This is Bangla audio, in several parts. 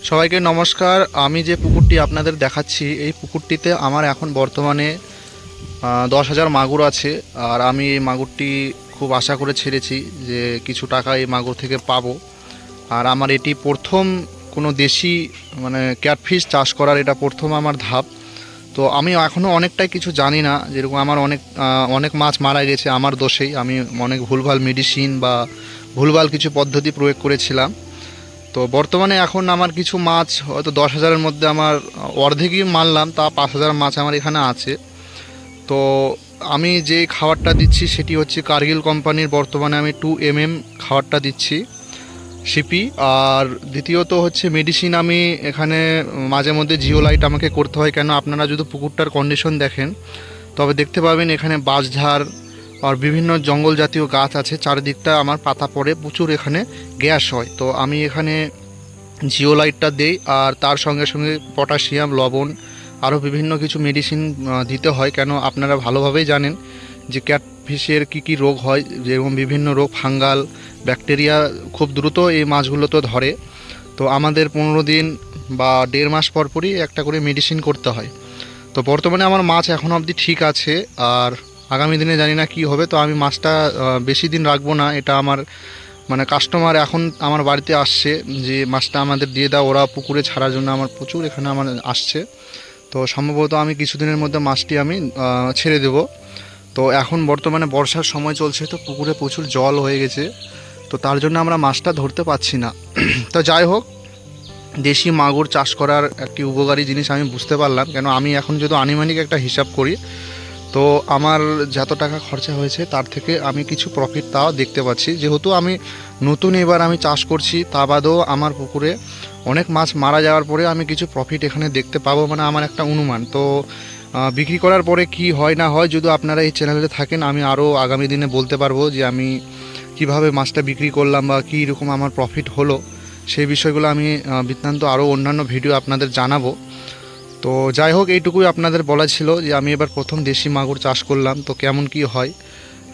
সবাইকে নমস্কার। আমি যে পুকুরটি আপনাদের দেখাচ্ছি এই পুকুরটিতে আমার এখন বর্তমানে 10,000 মাগুর আছে। আর আমি এই মাগুরটি খুব আশা করে ছেড়েছি যে কিছু টাকা এই মাগুর থেকে পাবো। আর আমার এটি প্রথম কোনো দেশি ক্যাটফিশ চাষ করার এটা প্রথম আমার ধাপ। তো আমি এখনও অনেকটাই কিছু জানি না, যেরকম আমার অনেক মাছ মারা গেছে আমার দোষেই। আমি অনেক ভুলভাল মেডিসিন বা ভুলভাল কিছু পদ্ধতি প্রয়োগ করেছিলাম। তো বর্তমানে এখন আমার কিছু মাছ হয়তো 10,000-এর মধ্যে আমার অর্ধেকই মারলাম, তা 5,000 মাছ আমার এখানে আছে। তো আমি যে খাবারটা দিচ্ছি সেটি হচ্ছে কার্গিল কোম্পানির, বর্তমানে আমি 2mm খাবারটা দিচ্ছি সিপি। আর দ্বিতীয়ত হচ্ছে মেডিসিন আমি এখানে মাঝে মধ্যে জিওলাইট আমাকে করতে হয়। কেন, আপনারা যদি পুকুরটার কন্ডিশন দেখেন তবে দেখতে পাবেন এখানে বাঁশঝাড় আর বিভিন্ন জঙ্গল জাতীয় গাছ আছে, চারিদিকটা আমার পাতা পড়ে, প্রচুর এখানে গ্যাস হয়। তো আমি এখানে জিওলাইটটা দেই, আর তার সঙ্গে সঙ্গে পটাশিয়াম, লবণ, আরও বিভিন্ন কিছু মেডিসিন দিতে হয়। কেন, আপনারা ভালোভাবেই জানেন যে ক্যাটফিশের কী রোগ হয়, যেরকম বিভিন্ন রোগ, ফাঙ্গাল, ব্যাকটেরিয়া খুব দ্রুত এই মাছগুলো তো ধরে। তো আমাদের 15 দিন বা 1.5 মাস পরই একটা করে মেডিসিন করতে হয়। তো বর্তমানে আমার মাছ এখনও অবধি ঠিক আছে, আর আগামী দিনে জানি না কি হবে। তো আমি মাছটা বেশি দিন রাখবো না। এটা আমার কাস্টমার এখন আমার বাড়িতে আসছে যে মাছটা আমাদের দিয়ে দাও, ওরা পুকুরে ছাড়ার জন্য আমার প্রচুর এখানে আমার আসছে। তো সম্ভবত আমি কিছুদিনের মধ্যে মাছটি আমি ছেড়ে দেব। তো এখন বর্তমানে বর্ষার সময় চলছে, তো পুকুরে প্রচুর জল হয়ে গেছে, তো তার জন্য আমরা মাছটা ধরতে পারছি না। তো যাই হোক, দেশি মাগুর চাষ করার একটি উপকারী জিনিস আমি বুঝতে পারলাম। কেন, আমি এখন যদি আনুমানিক একটা হিসাব করি তো আমার যত টাকা খরচা হয়েছে তার থেকে আমি কিছু প্রফিট তাও দেখতে পাচ্ছি। যেহেতু আমি নতুন এবার আমি চাষ করছি, তা বাদেও আমার পুকুরে অনেক মাছ মারা যাওয়ার পরে আমি কিছু প্রফিট এখানে দেখতে পাবো, আমার একটা অনুমান। তো বিক্রি করার পরে কি হয় না হয়, যদি আপনারা এই চ্যানেলে থাকেন আমি আরও আগামী দিনে বলতে পারবো যে আমি কিভাবে মাছটা বিক্রি করলাম বা কী রকম আমার প্রফিট হলো, সেই বিষয়গুলো আমি বৃত্তান্ত আরও অন্যান্য ভিডিও আপনাদের জানাবো। তো যাই হোক, এইটুকুই আপনাদের বলা ছিল যে আমি এবার প্রথম দেশি মাগুর চাষ করলাম, তো কেমন কি হয়।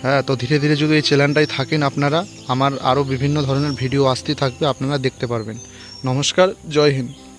হ্যাঁ, তো ধীরে ধীরে যদি এই চ্যানেলটাই থাকেন আপনারা, আমার আরও বিভিন্ন ধরনের ভিডিও আসতে থাকবে, আপনারা দেখতে পারবেন। নমস্কার, জয় হিন্দ।